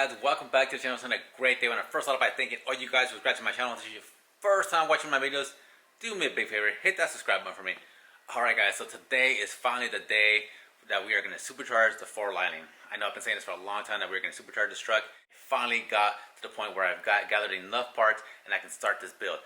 guys, welcome back to the channel. It's been a great day. When I first thought about thinking, you guys who subscribe to my channel, this is your first time watching my videos, do me a big favor, hit that subscribe button for me. Alright guys, so today is finally the day that we are going to supercharge the 4 lining. I know I've been saying this for a long time that we are going to supercharge this truck. Finally got to the point where I've gathered enough parts and I can start this build.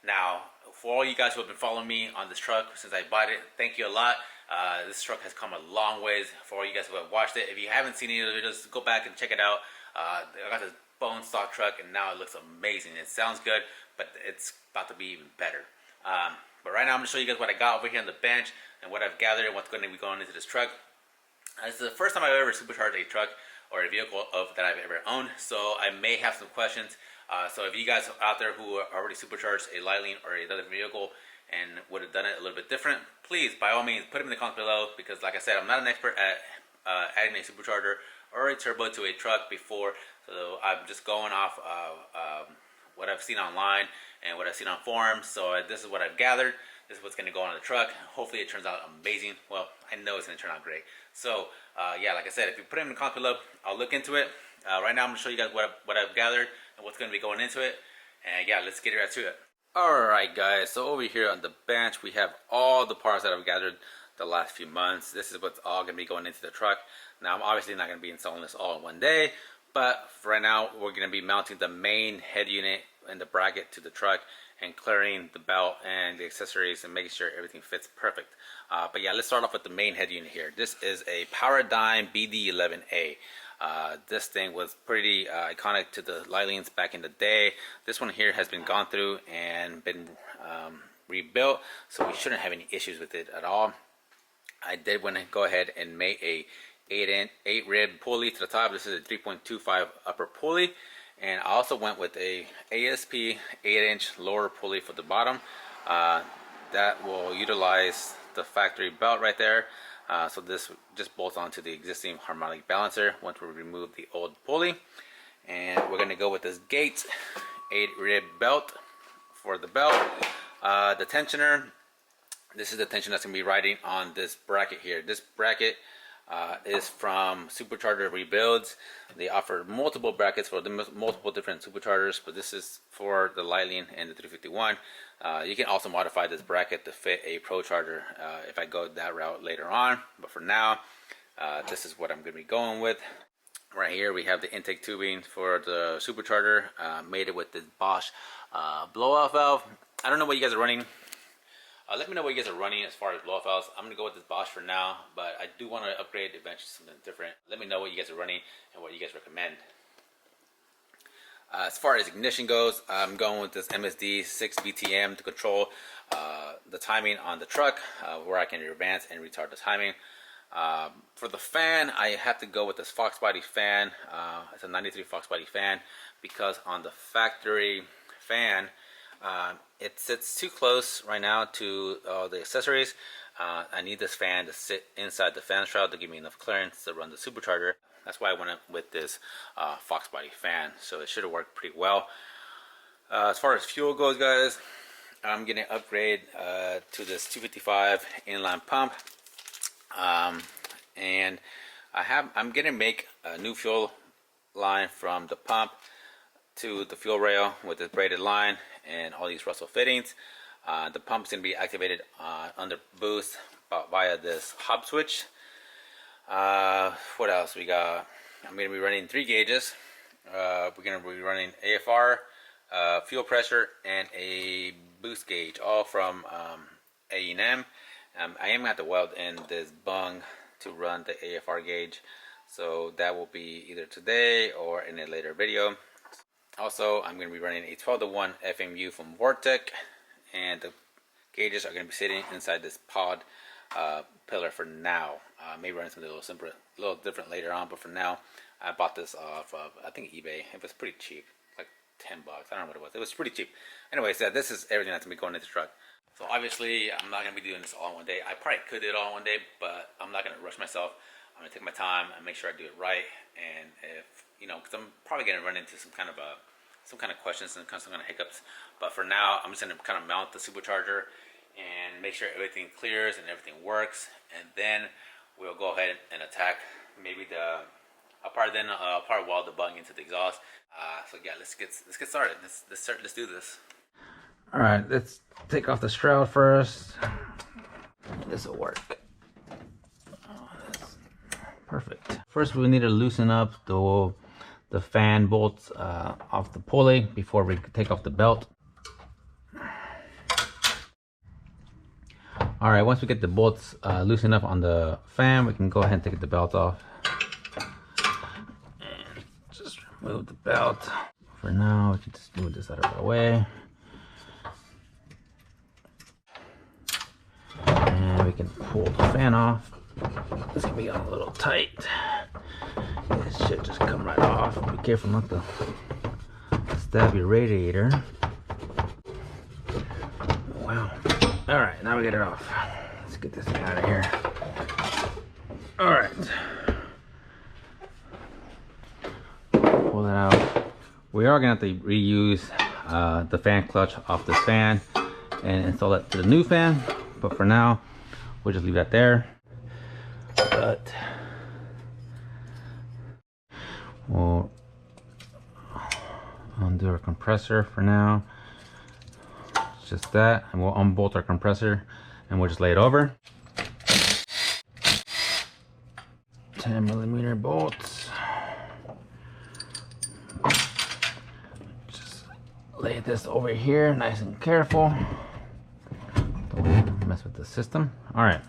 Now, for all you guys who have been following me on this truck since I bought it, thank you a lot. This truck has come a long ways. For all you guys who have watched it, if you haven't seen any of the videos, go back and check it out. I got this bone stock truck and now it looks amazing. It sounds good, but it's about to be even better. But right now I'm going to show you guys what I got over here on the bench and what I've gathered and what's going to be going into this truck. This is the first time I've ever supercharged a truck or a vehicle that I've ever owned, so I may have some questions. So if you guys out there who already supercharged a Lightning or another vehicle and would have done it a little bit different, please, by all means, put them in the comments below, because like I said, I'm not an expert at adding a supercharger or a turbo to a truck before, so I'm just going off what I've seen online and what I've seen on forums. So this is what I've gathered. This is what's going to go on the truck. Hopefully it turns out amazing. Well, I know it's going to turn out great. So yeah, like I said, if you put them in the comments below, I'll look into it. Right now I'm going to show you guys what I've gathered and what's going to be going into it. And yeah, let's get right to it. Alright guys, so over here on the bench we have all the parts that I've gathered the last few months. This is what's all going to be going into the truck. Now I'm obviously not going to be installing this all in one day, but for right now we're going to be mounting the main head unit and the bracket to the truck and clearing the belt and the accessories and making sure everything fits perfect. But yeah, let's start off with the main head unit here. This is a Paradigm BD11A. This thing was pretty iconic to the Lightlings back in the day. This one here has been gone through and been rebuilt, so we shouldn't have any issues with it at all. I did want to go ahead and make a 8 rib pulley to the top. This is a 3.25 upper pulley, and I also went with a ASP 8-inch lower pulley for the bottom. That will utilize the factory belt right there. So this just bolts onto the existing harmonic balancer once we remove the old pulley. And we're going to go with this Gates 8 rib belt for the belt. The tensioner, this is the tension that's going to be riding on this bracket here. This bracket is from Supercharger Rebuilds. They offer multiple brackets for the multiple different superchargers, but this is for the Lightning and the 351. You can also modify this bracket to fit a Pro Charger if I go that route later on, but for now this is what I'm going to be going with. Right here we have the intake tubing for the supercharger, made it with this Bosch blow-off valve. I don't know what you guys are running. Let me know what you guys are running as far as blow-off valves. I'm going to go with this Bosch for now, but I do want to upgrade eventually to something different. Let me know what you guys are running and what you guys recommend. As far as ignition goes, I'm going with this MSD 6 VTM to control the timing on the truck, where I can advance and retard the timing. For the fan, I have to go with this Fox body fan. It's a 93 Fox body fan, because on the factory fan, it sits too close right now to the accessories. I need this fan to sit inside the fan shroud to give me enough clearance to run the supercharger. That's why I went with this Fox body fan, so it should have worked pretty well. As far as fuel goes, guys, I'm going to upgrade to this 255 inline pump, and I'm going to make a new fuel line from the pump to the fuel rail with this braided line and all these Russell fittings. The pump's going to be activated under boost via this hub switch. What else we got? I'm going to be running 3 gauges. We're going to be running AFR, fuel pressure, and a boost gauge, all from A&M. I am going to have to weld in this bung to run the AFR gauge, so that will be either today or in a later video. Also, I'm going to be running a 12-to-1 FMU from Vortec, and the gauges are going to be sitting inside this pod pillar for now. Maybe run something a little different later on, but for now, I bought this off of, I think, eBay. It was pretty cheap, like 10 bucks. I don't know what it was. It was pretty cheap. Anyways, this is everything that's going to be going into the truck. So obviously, I'm not going to be doing this all in one day. I probably could do it all in one day, but I'm not going to rush myself. I'm going to take my time and make sure I do it right. And if, because I'm probably going to run into some kind of questions and some kind of hiccups. But for now, I'm just going to kind of mount the supercharger and make sure everything clears and everything works. And then we'll go ahead and attack maybe the I'll probably then weld the bung into the exhaust. So yeah, let's get started. Let's do this. All right, let's take off the shroud first. This will work. Oh, that's perfect. First, we need to loosen up the fan bolts off the pulley before we take off the belt. All right, once we get the bolts loosened up on the fan, we can go ahead and take the belt off. And just remove the belt. For now, we can just move this out of the way. And we can pull the fan off. It's gonna be a little tight. It should just come right off. Be careful not to stab your radiator. Wow. All right, now we get it off. Let's get this thing out of here. All right. Pull it out. We are gonna have to reuse the fan clutch off this fan and install it to the new fan. But for now, we'll just leave that there. But we'll undo our compressor for now. It's just that, and we'll unbolt our compressor and we'll just lay it over. 10mm bolts. Just lay this over here, nice and careful. Don't mess with the system. All right.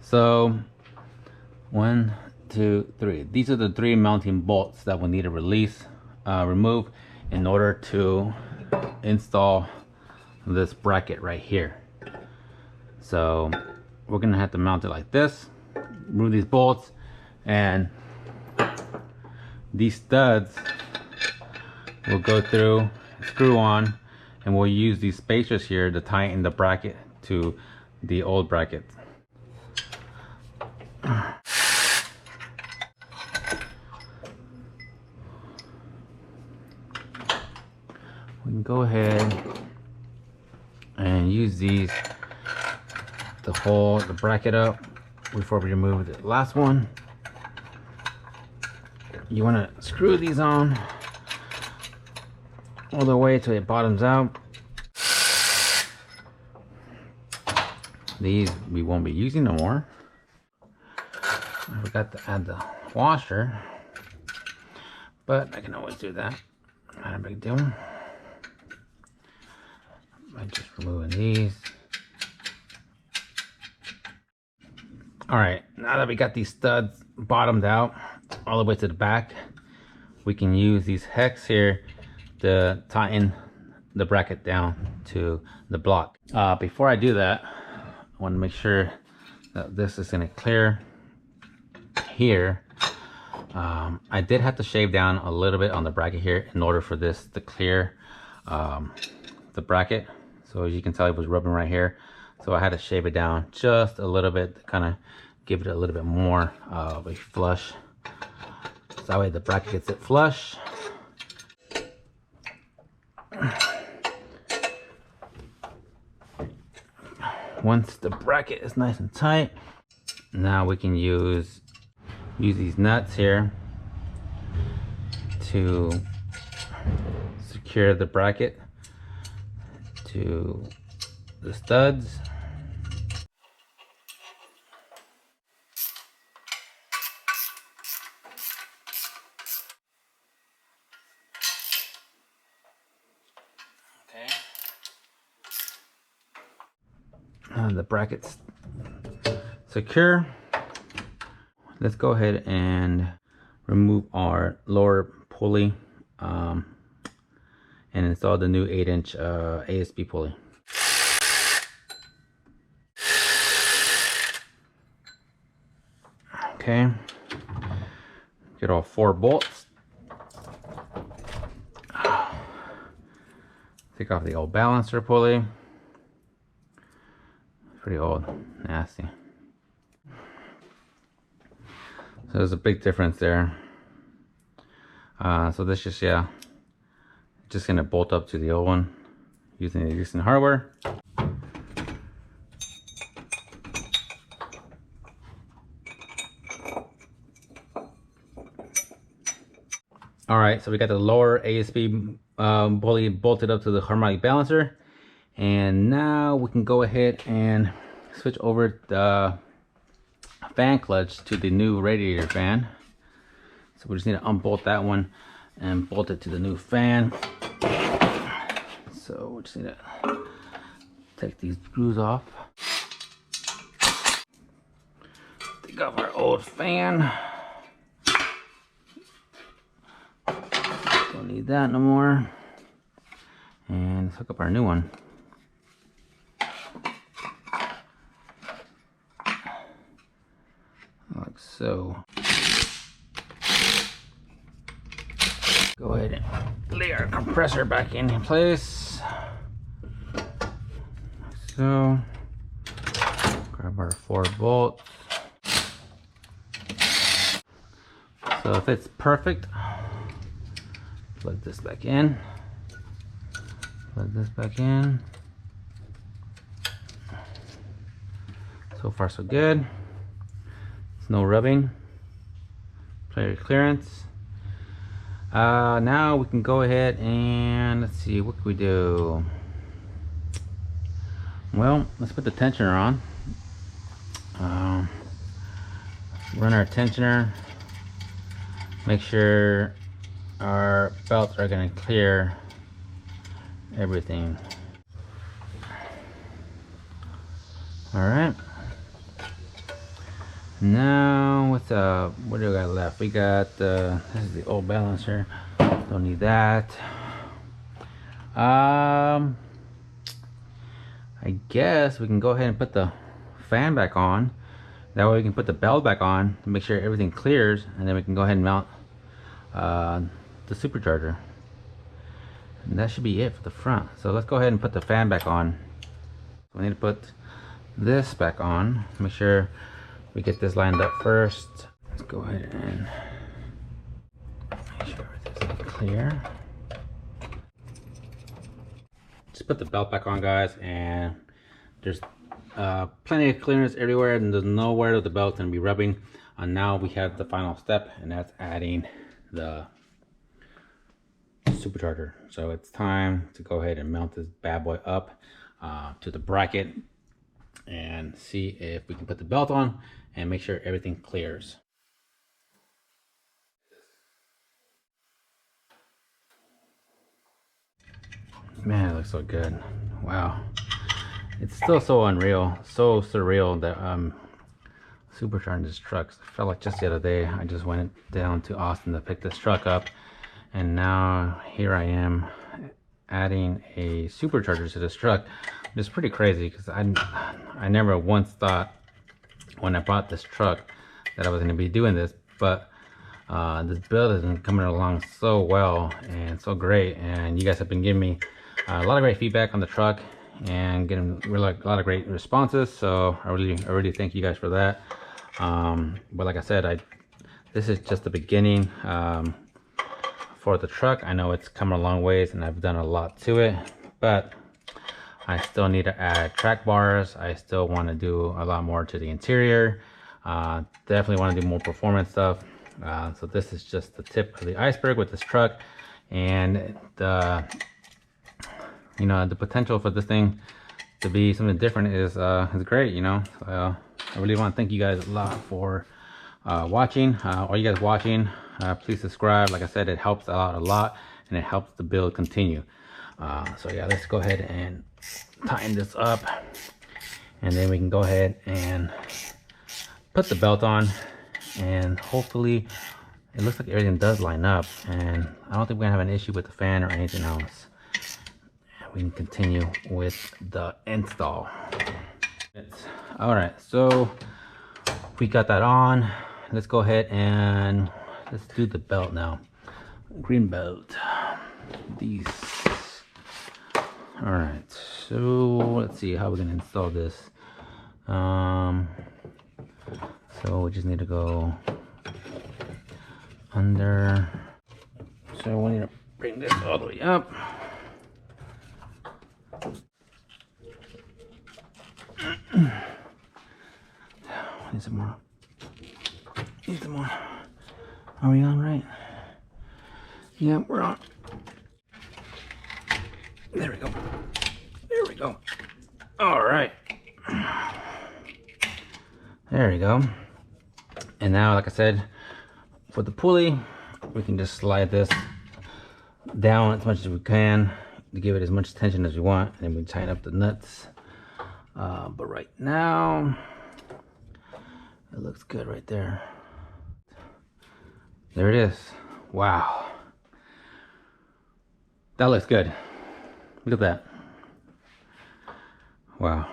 So 1, 2, 3. These are the 3 mounting bolts that we need to remove in order to install this bracket right here. So we're gonna have to mount it like this, remove these bolts, and these studs will go through, screw on, and we'll use these spacers here to tighten the bracket to the old bracket. We can go ahead and use these to hold the bracket up before we remove the last one. You want to screw these on all the way till it bottoms out. These we won't be using no more. I forgot to add the washer, but I can always do that. Not a big deal. I'm just removing these. All right, now that we got these studs bottomed out all the way to the back, we can use these hex here to tighten the bracket down to the block. Before I do that, I want to make sure that this is going to clear here. I did have to shave down a little bit on the bracket here in order for this to clear the bracket. So as you can tell, it was rubbing right here. So I had to shave it down just a little bit to kind of give it a little bit more of a flush. So that way the bracket gets it flush. Once the bracket is nice and tight, now we can use these nuts here to secure the bracket to the studs. Okay. The bracket's secure. Let's go ahead and remove our lower pulley and install the new 8-inch ASB pulley. Okay, get all 4 bolts. Take off the old balancer pulley. Pretty old, nasty. So there's a big difference there. So this just, yeah, just gonna bolt up to the old one using the existing hardware. right, so we got the lower ASP pulley bolted up to the harmonic balancer, and now we can go ahead and switch over the fan clutch to the new radiator fan. So we just need to unbolt that one and bolt it to the new fan. So we just need to take these screws off. Take off our old fan. Don't need that no more. And let's hook up our new one. Like so. Go ahead and lay our compressor back in place. Like so. Grab our 4 bolts. So if it's perfect, plug this back in. Plug this back in. So far so good. There's no rubbing. Plenty of clearance. Now we can go ahead and let's see, what can we do? Well, let's put the tensioner on. Run our tensioner. Make sure our belts are going to clear everything. Alright. Now with what do we got left? We got this is the old balancer. Don't need that. I guess we can go ahead and put the fan back on. That way we can put the belt back on to make sure everything clears, and then we can go ahead and mount the supercharger. And that should be it for the front. So let's go ahead and put the fan back on. We need to put this back on. Make sure we get this lined up first. Let's go ahead and make sure everything's clear. Just put the belt back on, guys, and there's plenty of clearance everywhere, and there's nowhere that the belt's gonna be rubbing. And now we have the final step, and that's adding the supercharger. So it's time to go ahead and mount this bad boy up to the bracket and see if we can put the belt on and make sure everything clears. Man, it looks so good. Wow. It's still so unreal, so surreal that supercharging this truck. I felt like just the other day I just went down to Austin to pick this truck up, and now here I am adding a supercharger to this truck. It's pretty crazy because I never once thought when I bought this truck that I was going to be doing this, but this build has been coming along so well and so great, and you guys have been giving me a lot of great feedback on the truck and getting really a lot of great responses. So I really thank you guys for that. But like I said, this is just the beginning for the truck. I know it's come a long ways and I've done a lot to it, but I still need to add track bars. I still want to do a lot more to the interior. Definitely want to do more performance stuff. So this is just the tip of the iceberg with this truck, and the potential for this thing to be something different is great. I really want to thank you guys a lot for watching. All you guys watching, please subscribe. Like I said, it helps out a lot, and it helps the build continue. So yeah, let's go ahead and tighten this up, and then we can go ahead and put the belt on, and hopefully it looks like everything does line up, and I don't think we're gonna have an issue with the fan or anything else. We can continue with the install. All right, so we got that on. Let's go ahead and let's do the belt now. Green belt, these. All right, so let's see how we're gonna install this. So we just need to go under. So we need to bring this all the way up. Need some more. Need some more. Are we on right? Yeah, we're on. There we go. There we go. All right. There we go. And now, like I said, for the pulley, we can just slide this down as much as we can to give it as much tension as we want, and then we tighten up the nuts. But right now, it looks good right there. There it is. Wow. That looks good. Look at that. Wow.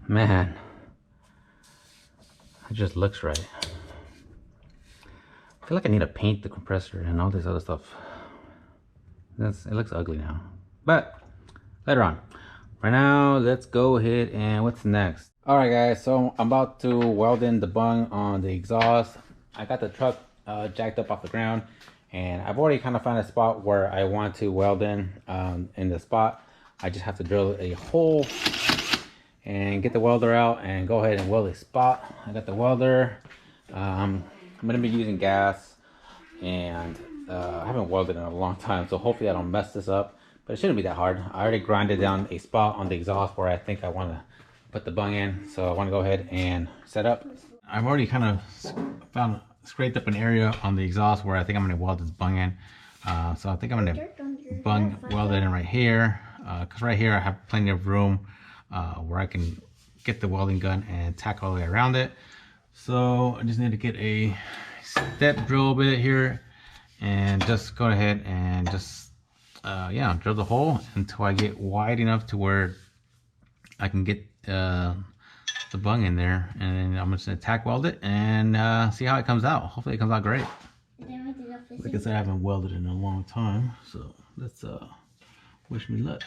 Man. It just looks right. I feel like I need to paint the compressor and all this other stuff. It looks ugly now. But later on. Right now, let's go ahead and what's next? Alright guys, so I'm about to weld in the bung on the exhaust. I got the truck jacked up off the ground, and I've already kind of found a spot where I want to weld in the spot. I just have to drill a hole and get the welder out and go ahead and weld a spot. I got the welder. I'm going to be using gas, and I haven't welded in a long time, so hopefully I don't mess this up, but it shouldn't be that hard. I already grinded down a spot on the exhaust where I think I want to put the bung in, so I want to go ahead and set up. I've already kind of scraped up an area on the exhaust where I think I'm going to weld this bung in. So I think I'm going to weld it in right here, because right here I have plenty of room where I can get the welding gun and tack all the way around it. So I just need to get a step drill bit here and just go ahead and just yeah, drill the hole until I get wide enough to where I can get the bung in there, and then I'm just gonna tack weld it and see how it comes out. Hopefully it comes out great. Like I said, I haven't welded in a long time, so let's wish me luck.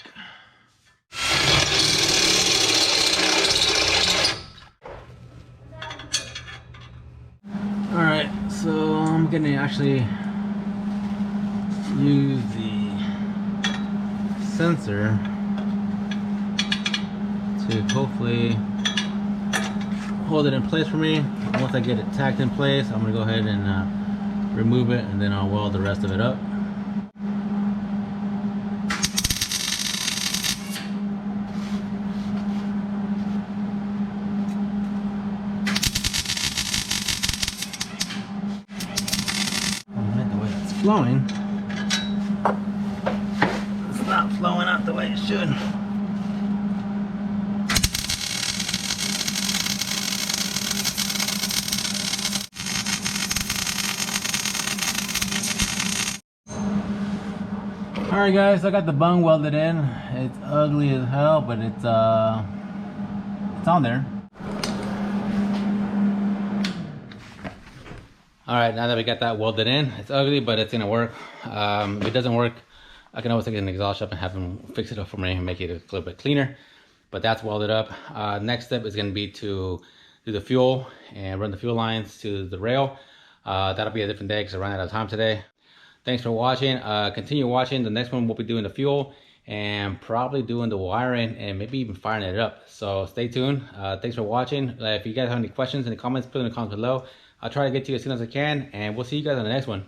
All right, so I'm gonna actually use the sensor to hopefully hold it in place for me. Once I get it tacked in place, I'm gonna go ahead and remove it, and then I'll weld the rest of it up. Alright, the way it's flowing, it's not flowing out the way it should. Alright guys, I got the bung welded in. It's ugly as hell, but it's on there. Alright, now that we got that welded in, it's ugly, but it's gonna work. If it doesn't work, I can always take it in the exhaust shop and have them fix it up for me and make it a little bit cleaner. But that's welded up. Next step is gonna be to do the fuel and run the fuel lines to the rail. That'll be a different day because I ran out of time today. Thanks for watching. Continue watching. The next one we'll be doing the fuel and probably doing the wiring and maybe even firing it up. So stay tuned. Thanks for watching. If you guys have any questions in the comments, put them in the comments below. I'll try to get to you as soon as I can, and we'll see you guys on the next one.